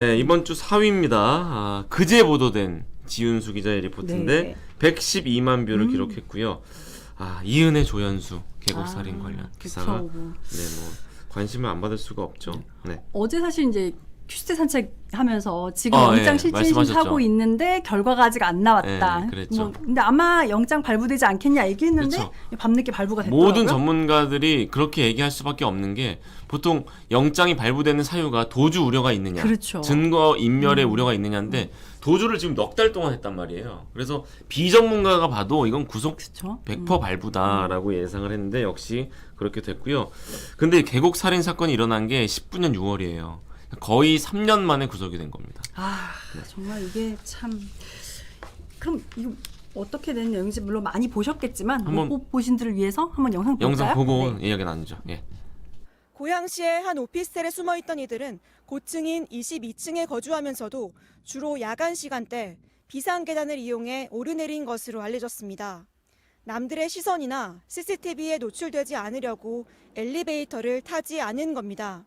네, 이번 주 4위입니다. 그제 보도된 지윤수 기자의 리포트인데 네. 112만 뷰를 기록했고요. 이은혜 조연수 계곡 살인 관련 기사가 그쵸. 관심을 안 받을 수가 없죠. 네. 어제 사실 이제 퀴즈 산책하면서 지금 예, 영장 실질 말씀하셨죠. 하고 있는데 결과가 아직 안 나왔다. 예, 그랬죠. 근데 아마 영장 발부되지 않겠냐 얘기했는데 그쵸. 밤늦게 발부가 됐더라고요. 모든 전문가들이 그렇게 얘기할 수밖에 없는 게 보통 영장이 발부되는 사유가 도주 우려가 있느냐, 그렇죠. 증거 인멸의 우려가 있느냐인데 도주를 지금 넉 달 동안 했단 말이에요. 그래서 비전문가가 봐도 이건 구속 그쵸? 100% 발부다라고 예상을 했는데 역시 그렇게 됐고요. 근데 계곡 살인 사건이 일어난 게 19년 6월이에요. 거의 3년 만에 구속이 된 겁니다. 정말 이게 참. 그럼 이거 어떻게 된 내용인지 물론 많이 보셨겠지만 한번 못 보신 분들을 위해서 한번 영상 볼까요? 영상 보고 네. 이야기 나누죠. 예. 고양시의 한 오피스텔에 숨어있던 이들은 고층인 22층에 거주하면서도 주로 야간 시간대 비상계단을 이용해 오르내린 것으로 알려졌습니다. 남들의 시선이나 CCTV에 노출되지 않으려고 엘리베이터를 타지 않은 겁니다.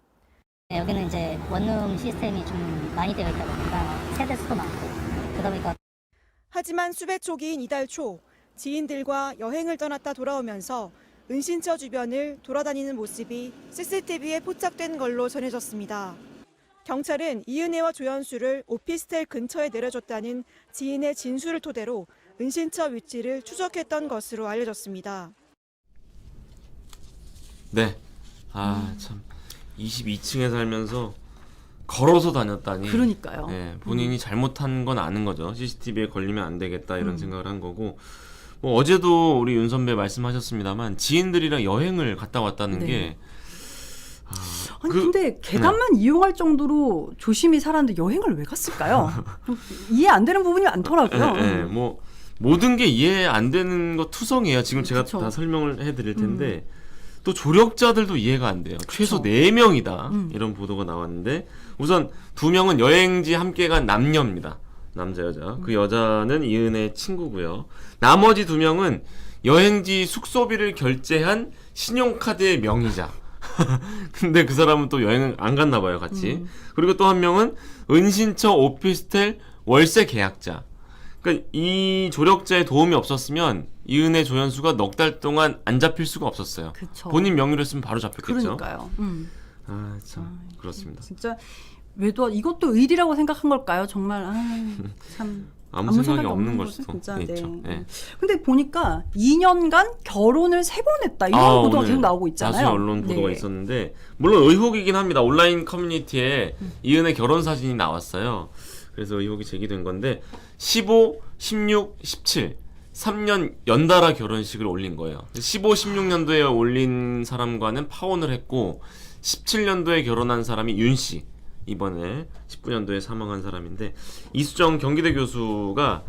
여기는 이제 원룸 시스템이 좀 많이 되어 있다 보니까 세대 수도 많고 그러다 보니까 하지만 수배 초기인 이달 초 지인들과 여행을 떠났다 돌아오면서 은신처 주변을 돌아다니는 모습이 CCTV에 포착된 걸로 전해졌습니다. 경찰은 이은혜와 조연수를 오피스텔 근처에 내려줬다는 지인의 진술을 토대로 은신처 위치를 추적했던 것으로 알려졌습니다. 네. 참 22층에 살면서 걸어서 다녔다니. 그러니까요. 네, 본인이 잘못한 건 아는 거죠. CCTV에 걸리면 안 되겠다 이런 생각을 한 거고. 어제도 우리 윤 선배 말씀하셨습니다만 지인들이랑 여행을 갔다 왔다는 네. 게 근데 계단만 이용할 정도로 조심히 살았는데 여행을 왜 갔을까요? 이해 안 되는 부분이 많더라고요. 모든 게 이해 안 되는 거 투성이에요. 지금 제가 그쵸. 다 설명을 해드릴 텐데 또 조력자들도 이해가 안 돼요. 최소 4명이다 이런 보도가 나왔는데 우선 2명은 여행지 함께 간 남녀입니다. 남자 여자. 그 여자는 이은혜의 친구고요. 나머지 2명은 여행지 숙소비를 결제한 신용카드의 명의자. 근데 그 사람은 또 여행을 안 갔나 봐요, 같이. 그리고 또 한 명은 은신처 오피스텔 월세 계약자. 그러니까 이 조력자의 도움이 없었으면 이은혜 조연수가 넉 달 동안 안 잡힐 수가 없었어요. 그쵸. 본인 명의로 했으면 바로 잡혔겠죠. 그러니까요. 참 그렇습니다. 진짜 왜도 이것도 의리라고 생각한 걸까요? 정말 참 아무 생각이 없는 걸 수도 진짜. 있죠. 네. 네. 근데 보니까 2년간 결혼을 3번 했다 이런 보도가 오늘 계속 나오고 있잖아요. 다수의 언론 보도가 네. 있었는데 물론 의혹이긴 합니다. 온라인 커뮤니티에 이은혜 결혼 사진이 나왔어요. 그래서 의혹이 제기된 건데 15, 16, 17 3년 연달아 결혼식을 올린 거예요. 15, 16년도에 올린 사람과는 파혼을 했고 17년도에 결혼한 사람이 윤 씨. 이번에 19년도에 사망한 사람인데 이수정 경기대 교수가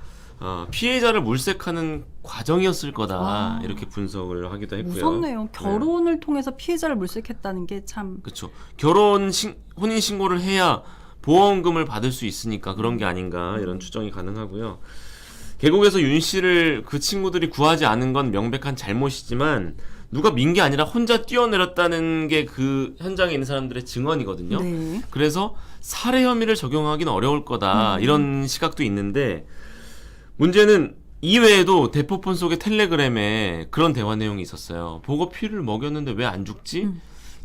피해자를 물색하는 과정이었을 거다 이렇게 분석을 하기도 했고요. 무섭네요. 결혼을 통해서 피해자를 물색했다는 게 참. 그렇죠. 혼인 신고를 해야 보험금을 받을 수 있으니까 그런 게 아닌가 이런 추정이 가능하고요. 계곡에서 윤 씨를 그 친구들이 구하지 않은 건 명백한 잘못이지만 누가 민 게 아니라 혼자 뛰어내렸다는 게 그 현장에 있는 사람들의 증언이거든요. 네. 그래서 살해 혐의를 적용하기는 어려울 거다 이런 시각도 있는데 문제는 이외에도 대포폰 속의 텔레그램에 그런 대화 내용이 있었어요. 보고 피를 먹였는데 왜 안 죽지?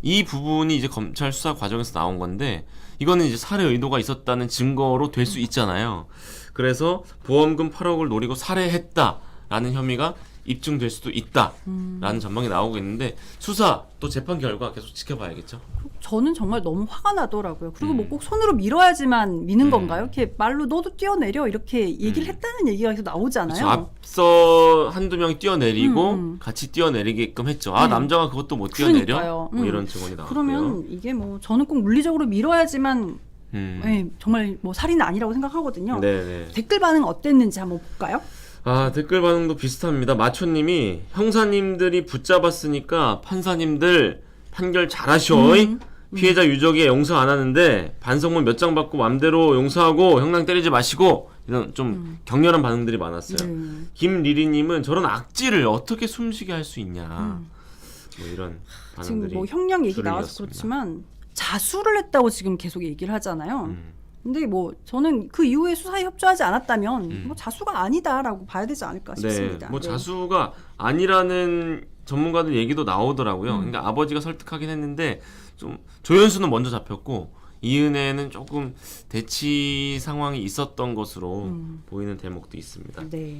이 부분이 이제 검찰 수사 과정에서 나온 건데 이거는 이제 살해 의도가 있었다는 증거로 될 수 있잖아요. 그래서 보험금 8억을 노리고 살해했다라는 혐의가 입증될 수도 있다라는 전망이 나오고 있는데 수사 또 재판 결과 계속 지켜봐야겠죠. 저는 정말 너무 화가 나더라고요. 그리고 뭐 꼭 손으로 밀어야지만 미는 건가요? 이렇게 말로 너도 뛰어내려 이렇게 얘기를 했다는 얘기가 계속 나오잖아요. 그렇죠. 앞서 한두 명이 뛰어내리고 같이 뛰어내리게끔 했죠. 남자가 그것도 못 뛰어내려? 그러니까요. 뭐 이런 증언이 나왔고요. 그러면 이게 뭐 저는 꼭 물리적으로 밀어야지만 정말 뭐 살인은 아니라고 생각하거든요. 네네. 댓글 반응 어땠는지 한번 볼까요? 댓글 반응도 비슷합니다. 마초님이 형사님들이 붙잡았으니까 판사님들 판결 잘하셔. 피해자 유족이 용서 안 하는데 반성문 몇 장 받고 맘대로 용서하고 형량 때리지 마시고 이런 좀 격렬한 반응들이 많았어요. 김리리님은 저런 악질을 어떻게 숨쉬게 할 수 있냐. 뭐 이런 반응들이 지금 뭐 형량 얘기 줄을 나와서 이었습니다. 그렇지만 자수를 했다고 지금 계속 얘기를 하잖아요. 근데 뭐 저는 그 이후에 수사에 협조하지 않았다면 뭐 자수가 아니다라고 봐야 되지 않을까 싶습니다. 네, 뭐 네. 자수가 아니라는 전문가들 얘기도 나오더라고요. 그러니까 아버지가 설득하긴 했는데 좀 조연수는 먼저 잡혔고 이은혜는 조금 대치 상황이 있었던 것으로 보이는 대목도 있습니다. 네.